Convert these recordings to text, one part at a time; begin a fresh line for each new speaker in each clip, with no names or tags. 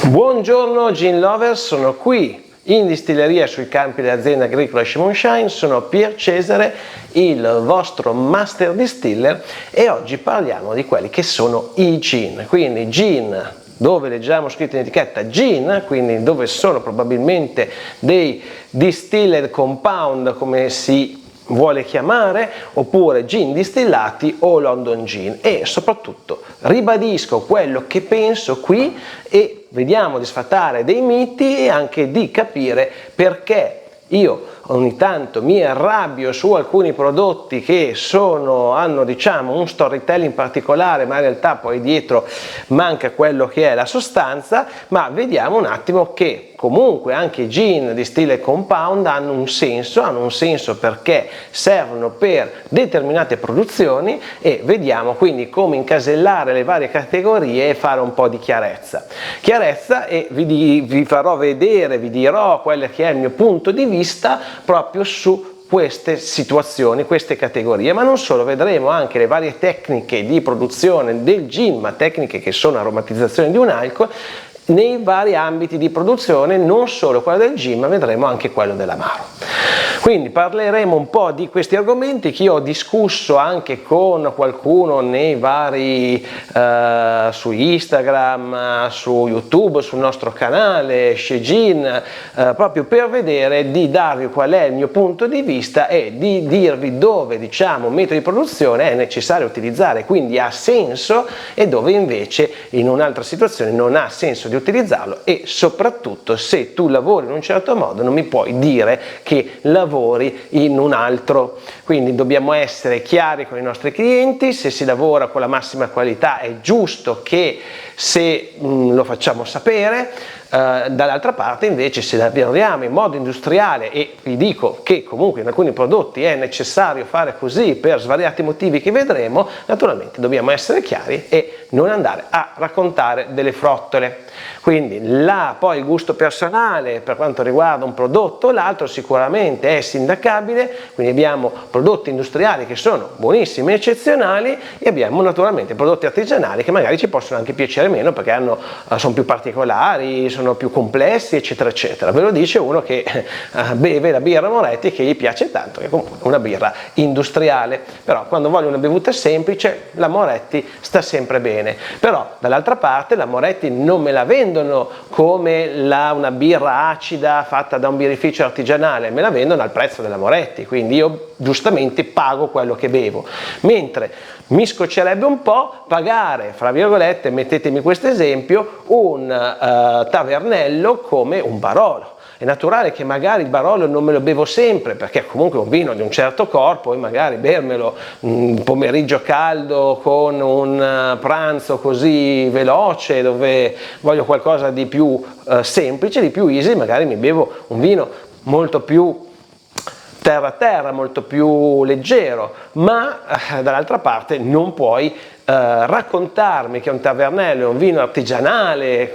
Buongiorno Gin Lovers, sono qui in distilleria sui campi dell'azienda agricola Shimon-Shine, sono Pier Cesare, il vostro master distiller, e oggi parliamo di quelli che sono i gin. Quindi gin dove leggiamo scritto in etichetta gin, quindi dove sono probabilmente dei distilled compound come si vuole chiamare, oppure gin distillati o London Gin, e soprattutto ribadisco quello che penso qui e vediamo di sfatare dei miti e anche di capire perché io ogni tanto mi arrabbio su alcuni prodotti che hanno diciamo un storytelling particolare, ma in realtà poi dietro manca quello che è la sostanza. Ma vediamo un attimo che comunque anche i gin di stile compound hanno un senso perché servono per determinate produzioni, e vediamo quindi come incasellare le varie categorie e fare un po' di chiarezza, e vi farò vedere, vi dirò quello che è il mio punto di vista proprio su queste situazioni, queste categorie. Ma non solo, vedremo anche le varie tecniche di produzione del gin, ma tecniche che sono aromatizzazione di un alcol nei vari ambiti di produzione, non solo quello del gin, ma vedremo anche quello dell'amaro. Quindi parleremo un po' di questi argomenti che io ho discusso anche con qualcuno nei vari su Instagram, su YouTube, sul nostro canale Shegin, proprio per vedere di darvi qual è il mio punto di vista e di dirvi dove diciamo metodi di produzione è necessario utilizzare, quindi ha senso, e dove invece in un'altra situazione non ha senso di utilizzarlo. E soprattutto, se tu lavori in un certo modo, non mi puoi dire che lavori in un altro. Quindi dobbiamo essere chiari con i nostri clienti. Se si lavora con la massima qualità è giusto che lo facciamo sapere. Dall'altra parte invece, se lavoriamo in modo industriale, e vi dico che comunque in alcuni prodotti è necessario fare così per svariati motivi che vedremo, naturalmente dobbiamo essere chiari e non andare a raccontare delle frottole. Quindi poi il gusto personale per quanto riguarda un prodotto o l'altro sicuramente è sindacabile, quindi abbiamo prodotti industriali che sono buonissimi, eccezionali, e abbiamo naturalmente prodotti artigianali che magari ci possono anche piacere meno perché sono più particolari, sono più complessi, eccetera eccetera. Ve lo dice uno che beve la birra Moretti, che gli piace tanto, che comunque è una birra industriale. Però quando voglio una bevuta semplice, la Moretti sta sempre bene. Però dall'altra parte la Moretti non me la vendono come una birra acida fatta da un birrificio artigianale, me la vendono al prezzo della Moretti, quindi io giustamente pago quello che bevo. Mentre mi scoccerebbe un po' pagare, fra virgolette, mettetemi questo esempio, un Tavernello come un Barolo. È naturale che magari il Barolo non me lo bevo sempre, perché comunque è un vino di un certo corpo, e magari bermelo un pomeriggio caldo con un pranzo così veloce, dove voglio qualcosa di più semplice, di più easy, magari mi bevo un vino molto più terra, molto più leggero. Ma dall'altra parte non puoi raccontarmi che un Tavernello è un vino artigianale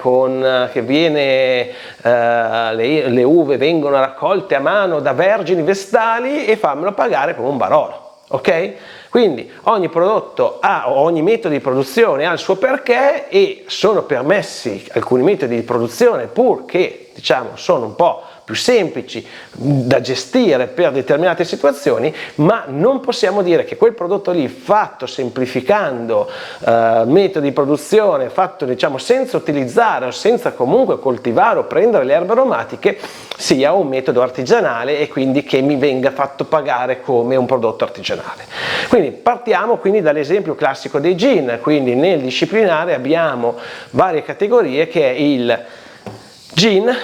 che viene le uve vengono raccolte a mano da vergini vestali, e farmelo pagare come un Barolo, ok? Quindi ogni prodotto ogni metodo di produzione ha il suo perché, e sono permessi alcuni metodi di produzione purché diciamo sono un po' più semplici da gestire per determinate situazioni, ma non possiamo dire che quel prodotto lì, fatto semplificando metodi di produzione, fatto diciamo senza utilizzare o senza comunque coltivare o prendere le erbe aromatiche, sia un metodo artigianale e quindi che mi venga fatto pagare come un prodotto artigianale. Quindi partiamo dall'esempio classico dei gin. Quindi nel disciplinare abbiamo varie categorie, che è il gin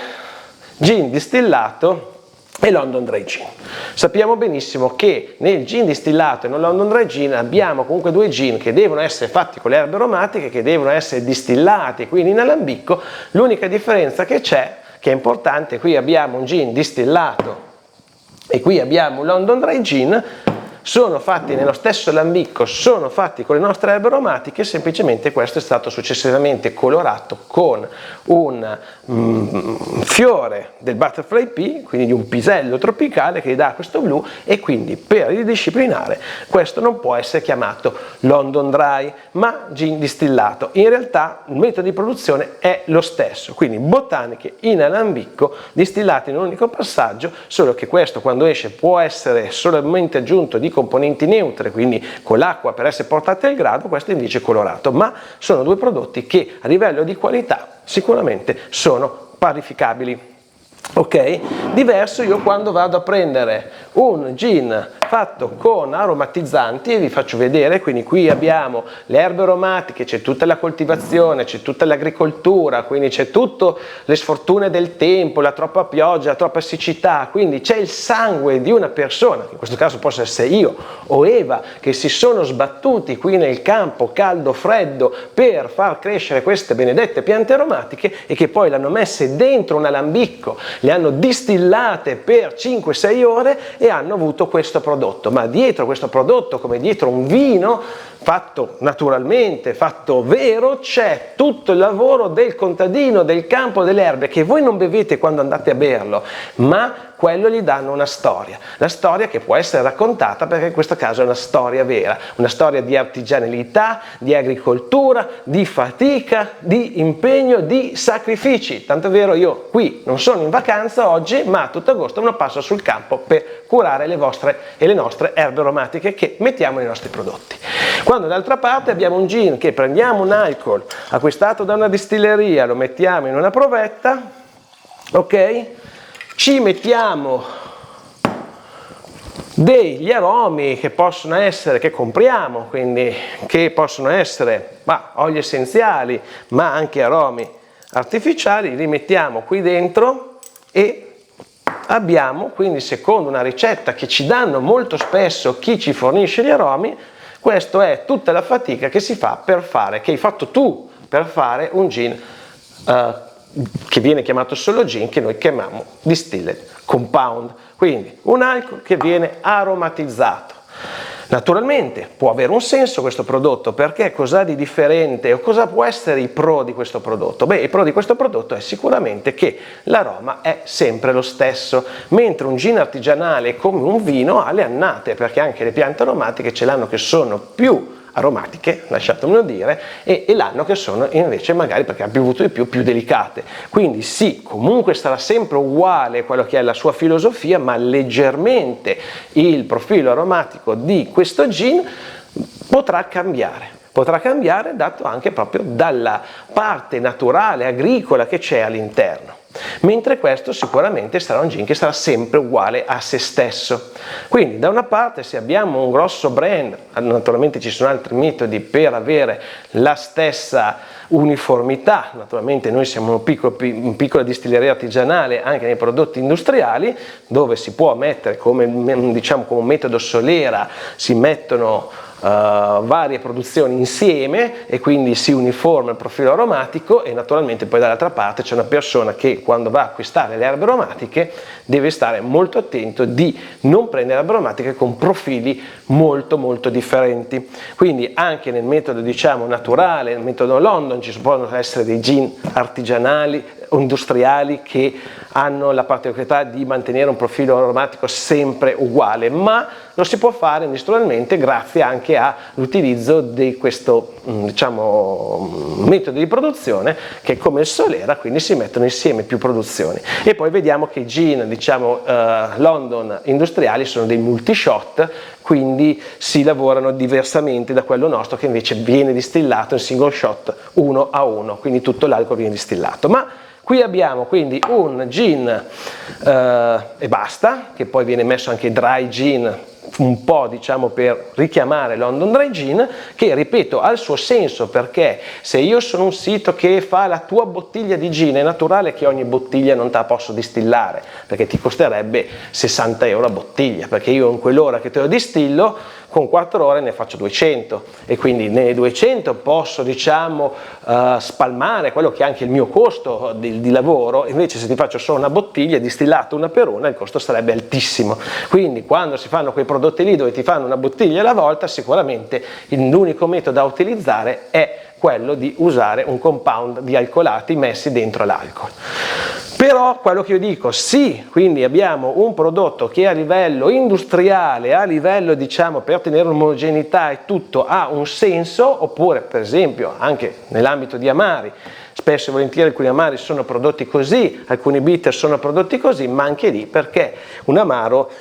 distillato e London Dry Gin. Sappiamo benissimo che nel gin distillato e nel London Dry Gin abbiamo comunque due gin che devono essere fatti con le erbe aromatiche, che devono essere distillati, quindi in alambicco. L'unica differenza che c'è, che è importante, qui abbiamo un gin distillato e qui abbiamo un London Dry Gin, sono fatti nello stesso alambicco, sono fatti con le nostre erbe aromatiche, semplicemente questo è stato successivamente colorato con un fiore del butterfly pea, quindi di un pisello tropicale che gli dà questo blu, e quindi per ridisciplinare questo non può essere chiamato London Dry ma gin distillato. In realtà il metodo di produzione è lo stesso, quindi botaniche in alambicco distillate in un unico passaggio, solo che questo quando esce può essere solamente aggiunto di componenti neutre, quindi con l'acqua per essere portate al grado, questo invece è colorato, ma sono due prodotti che a livello di qualità sicuramente sono parificabili. Ok? Diverso io quando vado a prendere un gin fatto con aromatizzanti, e vi faccio vedere, quindi qui abbiamo le erbe aromatiche, c'è tutta la coltivazione, c'è tutta l'agricoltura, quindi c'è tutte le sfortune del tempo, la troppa pioggia, la troppa siccità, quindi c'è il sangue di una persona, che in questo caso posso essere io o Eva, che si sono sbattuti qui nel campo caldo freddo per far crescere queste benedette piante aromatiche e che poi le hanno messe dentro un alambicco, le hanno distillate per 5-6 ore e hanno avuto questo prodotto. Ma dietro questo prodotto, come dietro un vino fatto naturalmente, fatto vero, c'è tutto il lavoro del contadino, del campo, delle erbe, che voi non bevete quando andate a berlo, ma quello gli danno una storia, la storia che può essere raccontata, perché in questo caso è una storia vera, una storia di artigianalità, di agricoltura, di fatica, di impegno, di sacrifici. Tanto è vero, io qui non sono in vacanza oggi, ma tutto agosto me lo passo sul campo per curare le vostre e le nostre erbe aromatiche che mettiamo nei nostri prodotti. Quando d'altra parte abbiamo un gin che prendiamo un alcol acquistato da una distilleria, lo mettiamo in una provetta, ok? Ci mettiamo degli aromi che possono essere, che compriamo, quindi che possono essere oli essenziali, ma anche aromi artificiali, li mettiamo qui dentro e abbiamo, quindi secondo una ricetta che ci danno molto spesso chi ci fornisce gli aromi, questa è tutta la fatica che si fa per fare, che hai fatto tu per fare un gin che viene chiamato solo gin, che noi chiamiamo distilled compound, quindi un alcol che viene aromatizzato. Naturalmente può avere un senso questo prodotto, perché cosa di differente o cosa può essere i pro di questo prodotto? Beh, i pro di questo prodotto è sicuramente che l'aroma è sempre lo stesso, mentre un gin artigianale come un vino ha le annate, perché anche le piante aromatiche ce l'hanno che sono più aromatiche, lasciatemelo dire, e l'anno che sono invece magari, perché ha bevuto di più delicate. Quindi sì, comunque sarà sempre uguale quello che è la sua filosofia, ma leggermente il profilo aromatico di questo gin potrà cambiare dato anche proprio dalla parte naturale, agricola che c'è all'interno. Mentre questo sicuramente sarà un gin che sarà sempre uguale a se stesso. Quindi da una parte, se abbiamo un grosso brand, naturalmente ci sono altri metodi per avere la stessa uniformità, naturalmente noi siamo una piccola distilleria artigianale anche nei prodotti industriali, dove si può mettere come metodo solera, si mettono varie produzioni insieme e quindi si uniforma il profilo aromatico, e naturalmente poi dall'altra parte c'è una persona che quando va a acquistare le erbe aromatiche deve stare molto attento di non prendere erbe aromatiche con profili molto differenti. Quindi anche nel metodo naturale, nel metodo London, ci possono essere dei gin artigianali o industriali che hanno la particolarità di mantenere un profilo aromatico sempre uguale, ma lo si può fare industrialmente grazie anche all'utilizzo di questo metodo di produzione che è come il Solera, quindi si mettono insieme più produzioni. E poi vediamo che i gin London industriali sono dei multi-shot, quindi si lavorano diversamente da quello nostro che invece viene distillato in single shot 1 a 1, quindi tutto l'alcol viene distillato. Ma qui abbiamo quindi un gin e basta, che poi viene messo anche dry gin, un po' per richiamare London Dry Gin, che ripeto ha il suo senso, perché se io sono un sito che fa la tua bottiglia di gin, è naturale che ogni bottiglia non te la posso distillare, perché ti costerebbe 60 euro a bottiglia, perché io in quell'ora che te lo distillo con 4 ore ne faccio 200 e quindi nei 200 posso, diciamo, spalmare quello che è anche il mio costo di lavoro. Invece se ti faccio solo una bottiglia distillata una per una, il costo sarebbe altissimo. Quindi quando si fanno quei prodotti lì dove ti fanno una bottiglia alla volta, sicuramente l'unico metodo da utilizzare è quello di usare un compound di alcolati messi dentro l'alcol. Però quello che io dico, sì, quindi abbiamo un prodotto che a livello industriale, a livello, diciamo, per ottenere un'omogeneità e tutto ha un senso, oppure per esempio anche nell'ambito di amari, spesso e volentieri alcuni amari sono prodotti così, alcuni bitter sono prodotti così, ma anche lì perché un amaro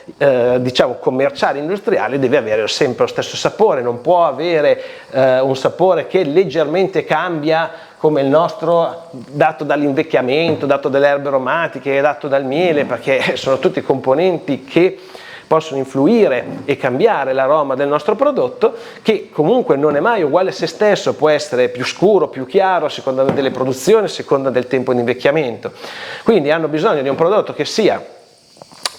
diciamo commerciale, industriale, deve avere sempre lo stesso sapore, non può avere un sapore che leggermente cambia come il nostro, dato dall'invecchiamento, dato dalle erbe aromatiche, dato dal miele, perché sono tutti componenti che possono influire e cambiare l'aroma del nostro prodotto, che comunque non è mai uguale a se stesso, può essere più scuro, più chiaro, a seconda delle produzioni, a seconda del tempo di invecchiamento. Quindi hanno bisogno di un prodotto che sia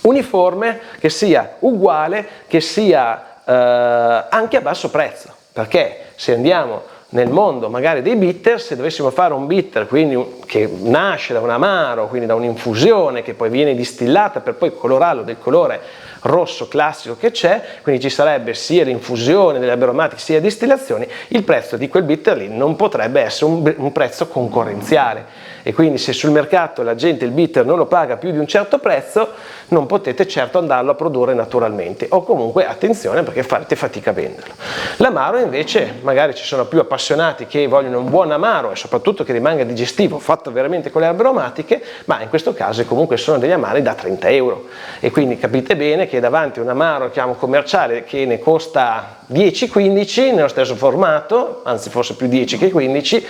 uniforme, che sia uguale, che sia anche a basso prezzo, perché se andiamo nel mondo magari dei bitter, se dovessimo fare un bitter quindi che nasce da un amaro, quindi da un'infusione che poi viene distillata per poi colorarlo del colore rosso classico che c'è, quindi ci sarebbe sia l'infusione delle erbe aromatiche sia distillazioni, il prezzo di quel bitter lì non potrebbe essere un prezzo concorrenziale. E quindi se sul mercato la gente il bitter non lo paga più di un certo prezzo, non potete certo andarlo a produrre naturalmente, o comunque attenzione perché farete fatica a venderlo. L'amaro invece, magari ci sono più appassionati che vogliono un buon amaro e soprattutto che rimanga digestivo, fatto veramente con le erbe aromatiche, ma in questo caso comunque sono degli amari da 30 euro, e quindi capite bene che davanti a un amaro chiamo commerciale che ne costa 10-15 nello stesso formato, anzi forse più 10 che 15,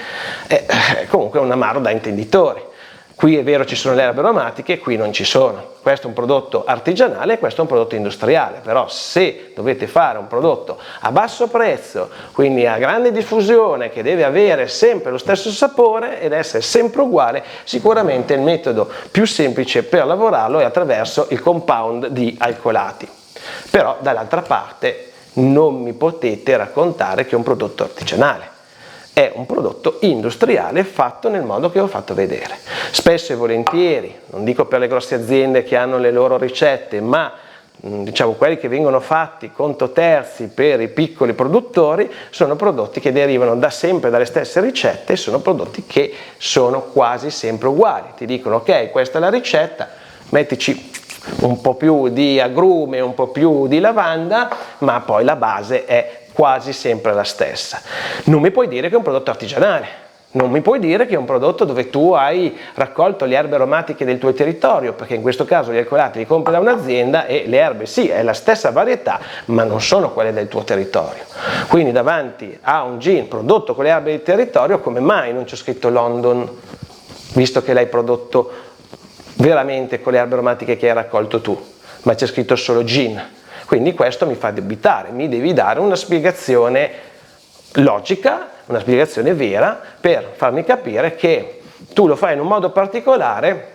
comunque è un amaro da intenditori. Qui è vero ci sono le erbe aromatiche, qui non ci sono. Questo è un prodotto artigianale, questo è un prodotto industriale, però se dovete fare un prodotto a basso prezzo, quindi a grande diffusione, che deve avere sempre lo stesso sapore ed essere sempre uguale, sicuramente il metodo più semplice per lavorarlo è attraverso il compound di alcolati. Però dall'altra parte non mi potete raccontare che è un prodotto artigianale. È un prodotto industriale fatto nel modo che ho fatto vedere. Spesso e volentieri, non dico per le grosse aziende che hanno le loro ricette, ma diciamo quelli che vengono fatti conto terzi per i piccoli produttori, sono prodotti che derivano da sempre dalle stesse ricette, sono prodotti che sono quasi sempre uguali. Ti dicono ok, questa è la ricetta, mettici un po' più di agrume, un po' più di lavanda, ma poi la base è quasi sempre la stessa. Non mi puoi dire che è un prodotto artigianale, non mi puoi dire che è un prodotto dove tu hai raccolto le erbe aromatiche del tuo territorio, perché in questo caso gli alcolati li compri da un'azienda e le erbe sì, è la stessa varietà, ma non sono quelle del tuo territorio. Quindi davanti a un gin prodotto con le erbe del territorio, come mai non c'è scritto London, visto che l'hai prodotto veramente con le erbe aromatiche che hai raccolto tu, ma c'è scritto solo gin? Quindi questo mi fa dubitare, mi devi dare una spiegazione logica, una spiegazione vera per farmi capire che tu lo fai in un modo particolare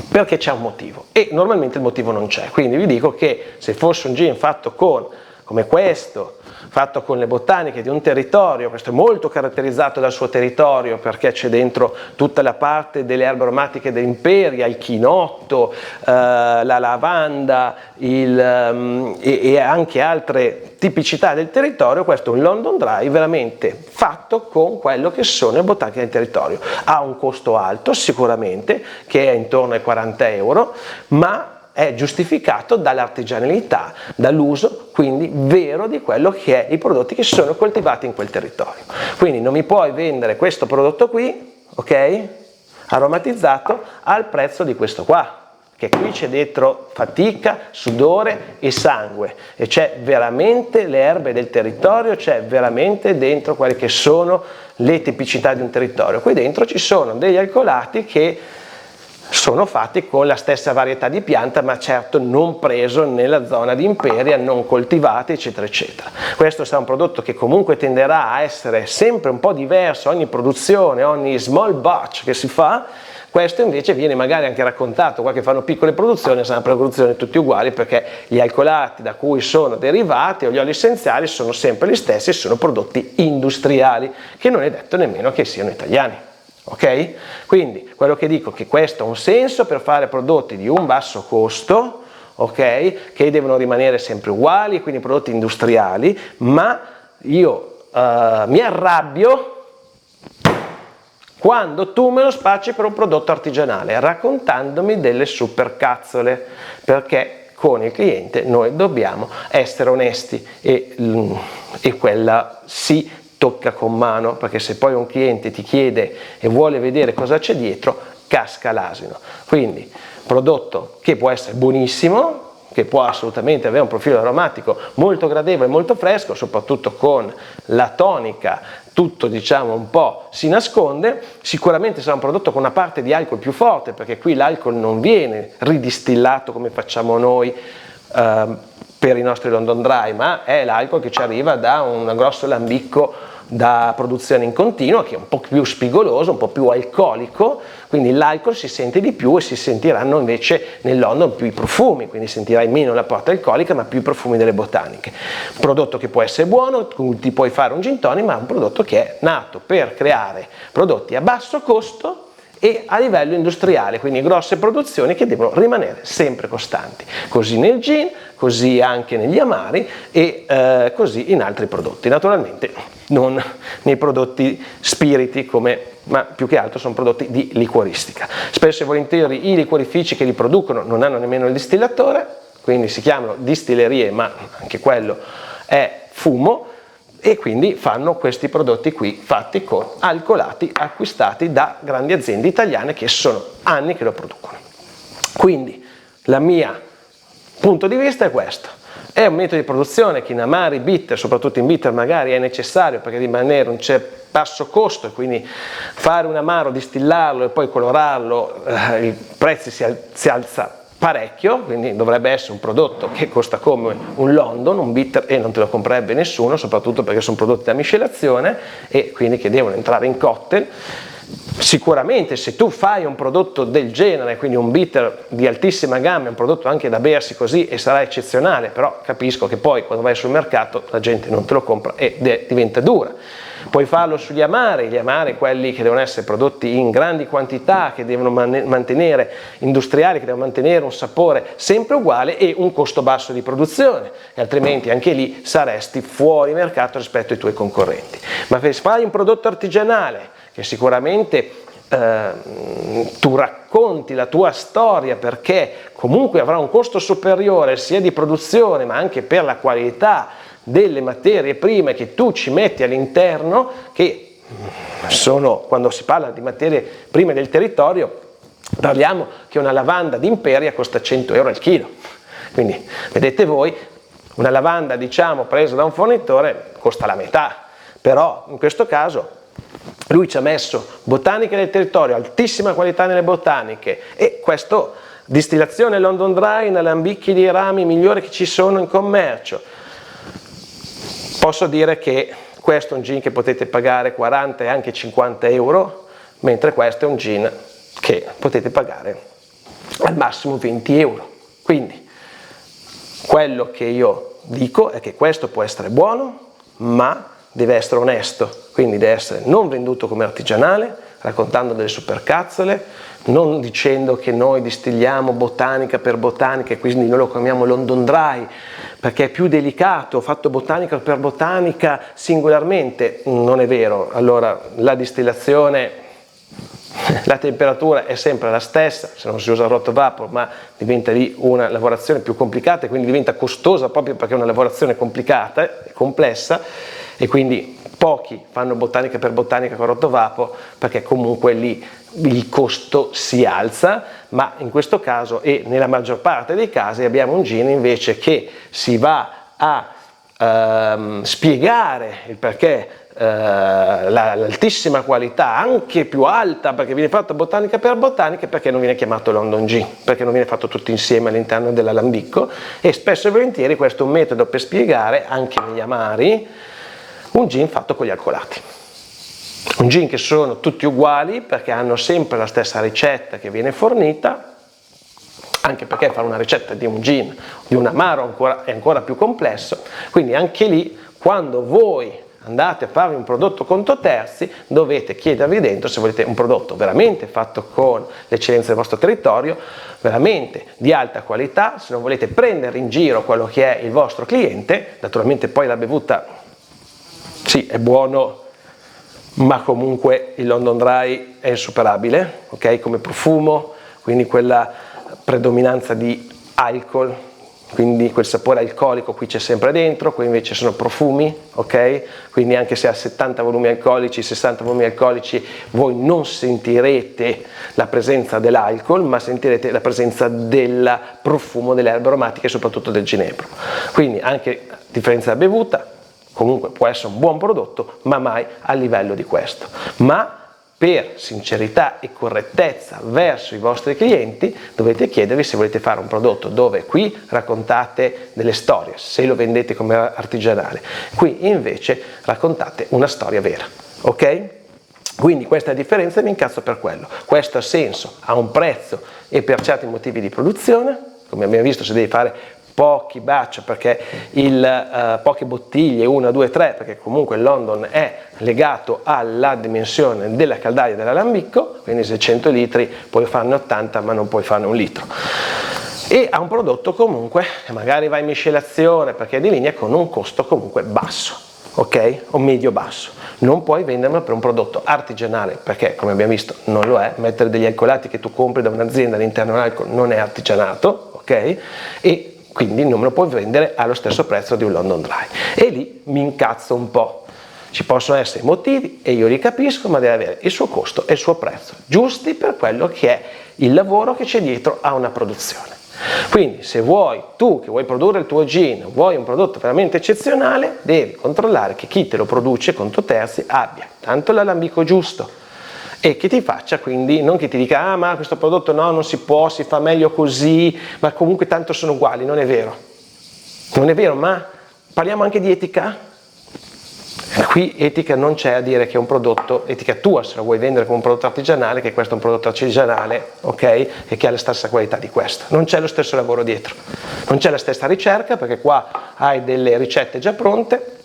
perché c'è un motivo, e normalmente il motivo non c'è. Quindi vi dico che se fosse un gin fatto come questo, fatto con le botaniche di un territorio, questo è molto caratterizzato dal suo territorio perché c'è dentro tutta la parte delle erbe aromatiche dell'imperia, il chinotto, la lavanda e anche altre tipicità del territorio. Questo è un London Dry veramente fatto con quello che sono le botaniche del territorio. Ha un costo alto sicuramente, che è intorno ai 40 euro, ma è giustificato dall'artigianalità, dall'uso quindi vero di quello che è i prodotti che sono coltivati in quel territorio. Quindi non mi puoi vendere questo prodotto qui, ok, aromatizzato al prezzo di questo qua, che qui c'è dentro fatica, sudore e sangue, e c'è veramente le erbe del territorio, c'è veramente dentro quelle che sono le tipicità di un territorio. Qui dentro ci sono degli alcolati che sono fatti con la stessa varietà di pianta, ma certo non preso nella zona di Imperia, non coltivati, eccetera eccetera. Questo sarà un prodotto che comunque tenderà a essere sempre un po' diverso ogni produzione, ogni small batch che si fa. Questo invece viene magari anche raccontato qua che fanno piccole produzioni, sono produzioni tutti uguali, perché gli alcolati da cui sono derivati o gli oli essenziali sono sempre gli stessi, sono prodotti industriali, che non è detto nemmeno che siano italiani. Ok? Quindi quello che dico è che questo ha un senso per fare prodotti di un basso costo, ok? Che devono rimanere sempre uguali, quindi prodotti industriali, ma io mi arrabbio quando tu me lo spacci per un prodotto artigianale, raccontandomi delle supercazzole, perché con il cliente noi dobbiamo essere onesti e quella sì tocca con mano, perché se poi un cliente ti chiede e vuole vedere cosa c'è dietro, casca l'asino. Quindi prodotto che può essere buonissimo, che può assolutamente avere un profilo aromatico molto gradevole, molto fresco, soprattutto con la tonica, tutto diciamo un po' si nasconde. Sicuramente sarà un prodotto con una parte di alcol più forte, perché qui l'alcol non viene ridistillato come facciamo noi per i nostri London Dry, ma è l'alcol che ci arriva da un grosso lambicco da produzione in continuo, che è un po' più spigoloso, un po' più alcolico, quindi l'alcol si sente di più e si sentiranno invece nel London più i profumi, quindi sentirai meno la parte alcolica ma più i profumi delle botaniche. Un prodotto che può essere buono, ti puoi fare un gin tonic, ma è un prodotto che è nato per creare prodotti a basso costo e a livello industriale, quindi grosse produzioni che devono rimanere sempre costanti. Così nel gin, così anche negli amari e così in altri prodotti. Naturalmente non nei prodotti spiriti, ma più che altro sono prodotti di liquoristica. Spesso e volentieri i liquorifici che li producono non hanno nemmeno il distillatore, quindi si chiamano distillerie, ma anche quello è fumo, e quindi fanno questi prodotti qui fatti con alcolati acquistati da grandi aziende italiane che sono anni che lo producono. Quindi la mia punto di vista è questo: è un metodo di produzione che in amari, bitter, soprattutto in bitter magari è necessario, perché rimanere un basso costo e quindi fare un amaro, distillarlo e poi colorarlo, il prezzo si alza parecchio, quindi dovrebbe essere un prodotto che costa come un London, un bitter, e non te lo comprerebbe nessuno, soprattutto perché sono prodotti da miscelazione e quindi che devono entrare in cocktail. Sicuramente se tu fai un prodotto del genere, quindi un bitter di altissima gamma, un prodotto anche da bersi così, e sarà eccezionale, però capisco che poi quando vai sul mercato la gente non te lo compra e diventa dura. Puoi farlo sugli amari, gli amari quelli che devono essere prodotti in grandi quantità, che devono mantenere, industriali, che devono mantenere un sapore sempre uguale e un costo basso di produzione, e altrimenti anche lì saresti fuori mercato rispetto ai tuoi concorrenti. Ma se fai un prodotto artigianale, che sicuramente tu racconti la tua storia, perché comunque avrà un costo superiore sia di produzione ma anche per la qualità delle materie prime che tu ci metti all'interno, che sono, quando si parla di materie prime del territorio, parliamo che una lavanda di Imperia costa 100 euro al chilo, quindi vedete voi, una lavanda diciamo presa da un fornitore costa la metà, però in questo caso lui ci ha messo botaniche del territorio, altissima qualità nelle botaniche, e questo distillazione London Dry in alambicchi di rami migliori che ci sono in commercio. Posso dire che questo è un gin che potete pagare 40 e anche 50 euro, mentre questo è un gin che potete pagare al massimo 20 euro. Quindi quello che io dico è che questo può essere buono, ma deve essere onesto, quindi deve essere non venduto come artigianale, raccontando delle supercazzole, non dicendo che noi distilliamo botanica per botanica e quindi noi lo chiamiamo London Dry perché è più delicato, fatto botanica per botanica singolarmente. Non è vero. Allora la distillazione, la temperatura è sempre la stessa, se non si usa il rotovapor, ma diventa lì una lavorazione più complicata e quindi diventa costosa proprio perché è una lavorazione complicata e complessa, e quindi pochi fanno botanica per botanica con rotovapor perché comunque lì il costo si alza. Ma in questo caso e nella maggior parte dei casi abbiamo un gin invece che si va a spiegare il perché l'altissima qualità, anche più alta perché viene fatto botanica per botanica, perché non viene chiamato London Gin, perché non viene fatto tutto insieme all'interno dell'alambicco, e spesso e volentieri questo è un metodo per spiegare anche negli amari un gin fatto con gli alcolati. Un gin che sono tutti uguali perché hanno sempre la stessa ricetta che viene fornita, anche perché fare una ricetta di un gin, di un amaro è ancora più complesso, quindi anche lì quando voi andate a fare un prodotto conto terzi dovete chiedervi dentro se volete un prodotto veramente fatto con l'eccellenza del vostro territorio, veramente di alta qualità, se non volete prendere in giro quello che è il vostro cliente. Naturalmente poi la bevuta sì è buono, ma comunque il London Dry è insuperabile, ok? Come profumo, quindi quella predominanza di alcol, quindi quel sapore alcolico qui c'è sempre dentro, qui invece sono profumi, ok? Quindi anche se ha 70 volumi alcolici, 60 volumi alcolici, voi non sentirete la presenza dell'alcol, ma sentirete la presenza del profumo delle erbe aromatiche e soprattutto del ginepro. Quindi anche a differenza della bevuta, comunque può essere un buon prodotto, ma mai a livello di questo. Ma per sincerità e correttezza verso i vostri clienti dovete chiedervi se volete fare un prodotto dove qui raccontate delle storie, se lo vendete come artigianale, qui invece raccontate una storia vera, ok? Quindi questa differenza mi incazzo per quello. Questo ha senso, ha un prezzo e per certi motivi di produzione, come abbiamo visto se devi fare pochi batch perché poche bottiglie, 1, 2, 3, perché comunque il London è legato alla dimensione della caldaia dell'alambicco, quindi se 100 litri puoi farne 80 ma non puoi farne un litro. E ha un prodotto comunque, magari va in miscelazione perché è di linea, con un costo comunque basso, ok? O medio basso. Non puoi venderlo per un prodotto artigianale perché, come abbiamo visto, non lo è. Mettere degli alcolati che tu compri da un'azienda all'interno dell'alcol non è artigianato, ok? E quindi non me lo puoi vendere allo stesso prezzo di un London Dry. E lì mi incazzo un po'. Ci possono essere motivi e io li capisco, ma deve avere il suo costo e il suo prezzo, giusti per quello che è il lavoro che c'è dietro a una produzione. Quindi se vuoi, tu che vuoi produrre il tuo gin, vuoi un prodotto veramente eccezionale, devi controllare che chi te lo produce conto terzi abbia tanto l'alambicco giusto e che ti faccia, quindi non che ti dica ah ma questo prodotto no, non si può, si fa meglio così, ma comunque tanto sono uguali. Non è vero, non è vero. Ma parliamo anche di etica. Qui etica non c'è a dire che è un prodotto, etica tua se lo vuoi vendere come un prodotto artigianale, che questo è un prodotto artigianale, ok, e che ha la stessa qualità di questo. Non c'è lo stesso lavoro dietro, non c'è la stessa ricerca, perché qua hai delle ricette già pronte.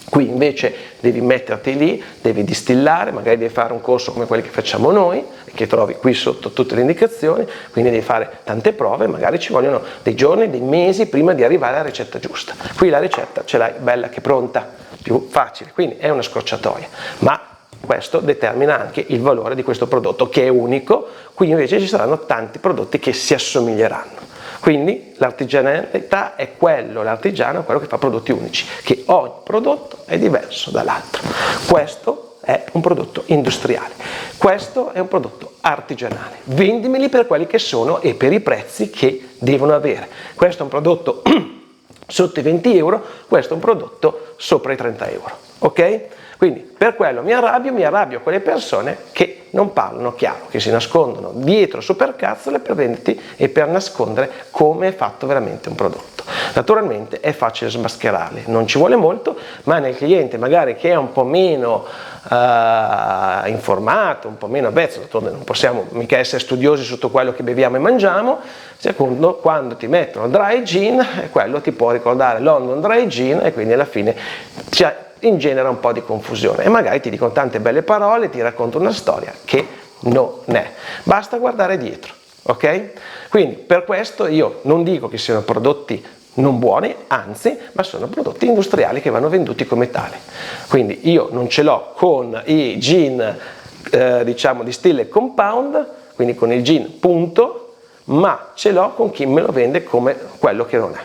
Qui invece devi metterti lì, devi distillare, magari devi fare un corso come quelli che facciamo noi, che trovi qui sotto tutte le indicazioni, quindi devi fare tante prove, magari ci vogliono dei giorni, dei mesi prima di arrivare alla ricetta giusta. Qui la ricetta ce l'hai bella che pronta, più facile, quindi è una scorciatoia, ma questo determina anche il valore di questo prodotto che è unico. Qui invece ci saranno tanti prodotti che si assomiglieranno. Quindi l'artigianalità è l'artigiano è quello che fa prodotti unici, che ogni prodotto è diverso dall'altro. Questo è un prodotto industriale, questo è un prodotto artigianale. Vendimeli per quelli che sono e per i prezzi che devono avere. Questo è un prodotto sotto i 20 euro, questo è un prodotto sopra i 30 euro, ok? Quindi per quello mi arrabbio quelle persone che non parlano chiaro, che si nascondono dietro supercazzole per venderti e per nascondere come è fatto veramente un prodotto. Naturalmente è facile smascherarli, non ci vuole molto, ma nel cliente magari che è un po' meno informato, un po' meno avvezzo, non possiamo mica essere studiosi sotto quello che beviamo e mangiamo, secondo quando ti mettono dry gin, quello ti può ricordare London Dry Gin e quindi alla fine ingenera un po' di confusione e magari ti dicono tante belle parole, ti racconto una storia che non è. Basta guardare dietro, ok? Quindi per questo io non dico che siano prodotti non buoni, anzi, ma sono prodotti industriali che vanno venduti come tali. Quindi io non ce l'ho con i gin, diciamo, distilled compound, quindi con il gin punto, ma ce l'ho con chi me lo vende come quello che non è.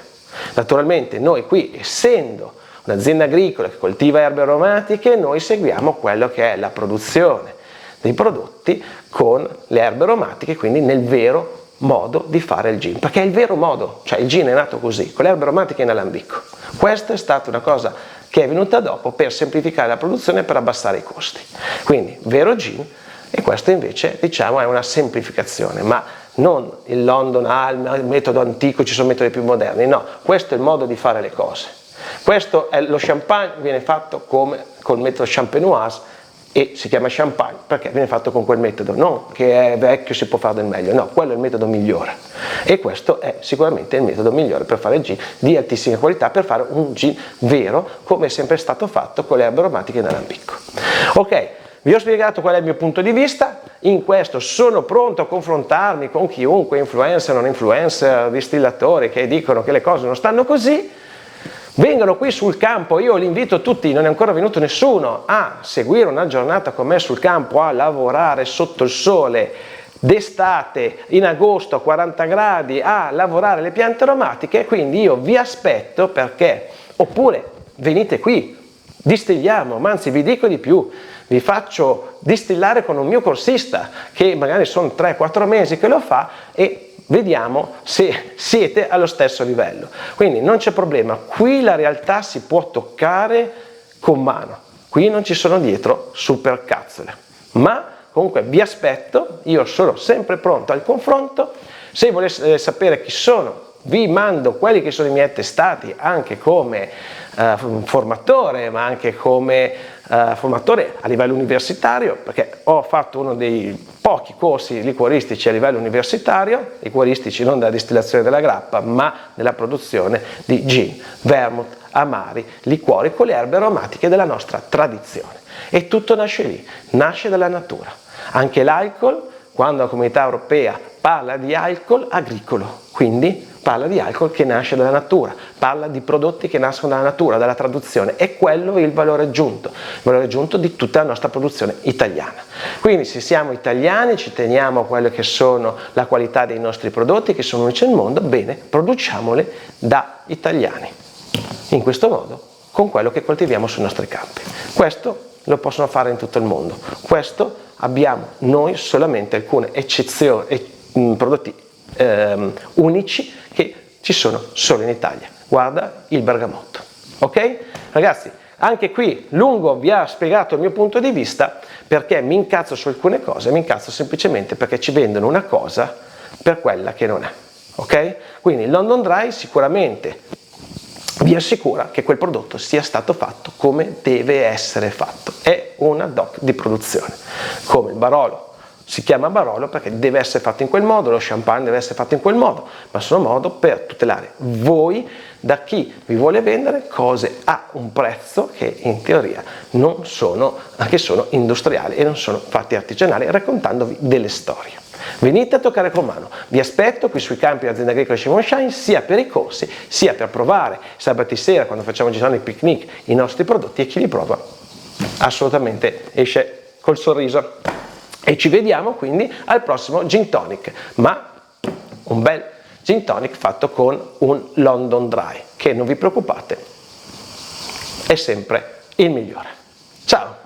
Naturalmente noi qui, essendo un'azienda agricola che coltiva erbe aromatiche, noi seguiamo quello che è la produzione dei prodotti con le erbe aromatiche, quindi nel vero modo di fare il gin, perché è il vero modo, cioè il gin è nato così, con le erbe aromatiche in alambicco. Questa è stata una cosa che è venuta dopo per semplificare la produzione e per abbassare i costi. Quindi vero gin, e questo invece diciamo è una semplificazione, ma non il London il metodo antico, ci sono metodi più moderni, no, questo è il modo di fare le cose. Questo è lo champagne, viene fatto come col metodo champenoise e si chiama champagne perché viene fatto con quel metodo, non che è vecchio si può fare del meglio, no, quello è il metodo migliore e questo è sicuramente il metodo migliore per fare gin di altissima qualità, per fare un gin vero come è sempre stato fatto con le erbe aromatiche in alambico. Ok, vi ho spiegato qual è il mio punto di vista, in questo sono pronto a confrontarmi con chiunque, influencer, non influencer, distillatori che dicono che le cose non stanno così. Vengono qui sul campo, io li invito tutti, non è ancora venuto nessuno, a seguire una giornata con me sul campo, a lavorare sotto il sole d'estate, in agosto a 40 gradi, a lavorare le piante aromatiche, quindi io vi aspetto perché, oppure venite qui, distilliamo, ma anzi vi dico di più, vi faccio distillare con un mio corsista, che magari sono 3-4 mesi che lo fa e vediamo se siete allo stesso livello. Quindi non c'è problema, qui la realtà si può toccare con mano, qui non ci sono dietro supercazzole, ma comunque vi aspetto, io sono sempre pronto al confronto. Se volete sapere chi sono, vi mando quelli che sono i miei attestati anche come formatore, ma anche come formatore a livello universitario, perché ho fatto uno dei pochi corsi liquoristici a livello universitario, liquoristici non della distillazione della grappa, ma della produzione di gin, vermouth, amari, liquori con le erbe aromatiche della nostra tradizione. E tutto nasce lì, nasce dalla natura. Anche l'alcol, quando la Comunità Europea parla di alcol agricolo, quindi parla di alcol che nasce dalla natura, parla di prodotti che nascono dalla natura, dalla traduzione, e quello è il valore aggiunto di tutta la nostra produzione italiana. Quindi se siamo italiani, ci teniamo a quello che sono la qualità dei nostri prodotti, che sono unici al mondo, bene, produciamole da italiani. In questo modo, con quello che coltiviamo sui nostri campi. Questo lo possono fare in tutto il mondo. Questo abbiamo noi solamente alcune eccezioni, prodotti unici che ci sono solo in Italia. Guarda il bergamotto. Ok? Ragazzi, anche qui lungo vi ha spiegato il mio punto di vista, perché mi incazzo su alcune cose, mi incazzo semplicemente perché ci vendono una cosa per quella che non è. Ok? Quindi il London Dry sicuramente vi assicura che quel prodotto sia stato fatto come deve essere fatto. È una DOC di produzione, come il Barolo. Si chiama Barolo perché deve essere fatto in quel modo, lo champagne deve essere fatto in quel modo, ma sono modo per tutelare voi da chi vi vuole vendere cose a un prezzo che in teoria non sono, che sono industriali e non sono fatti artigianali, raccontandovi delle storie. Venite a toccare con mano, vi aspetto qui sui campi dell'azienda agricola Shimon Shine, sia per i corsi sia per provare sabati sera quando facciamo girare i picnic i nostri prodotti, e chi li prova assolutamente esce col sorriso. E ci vediamo quindi al prossimo Gin Tonic, ma un bel Gin Tonic fatto con un London Dry, che non vi preoccupate, è sempre il migliore. Ciao!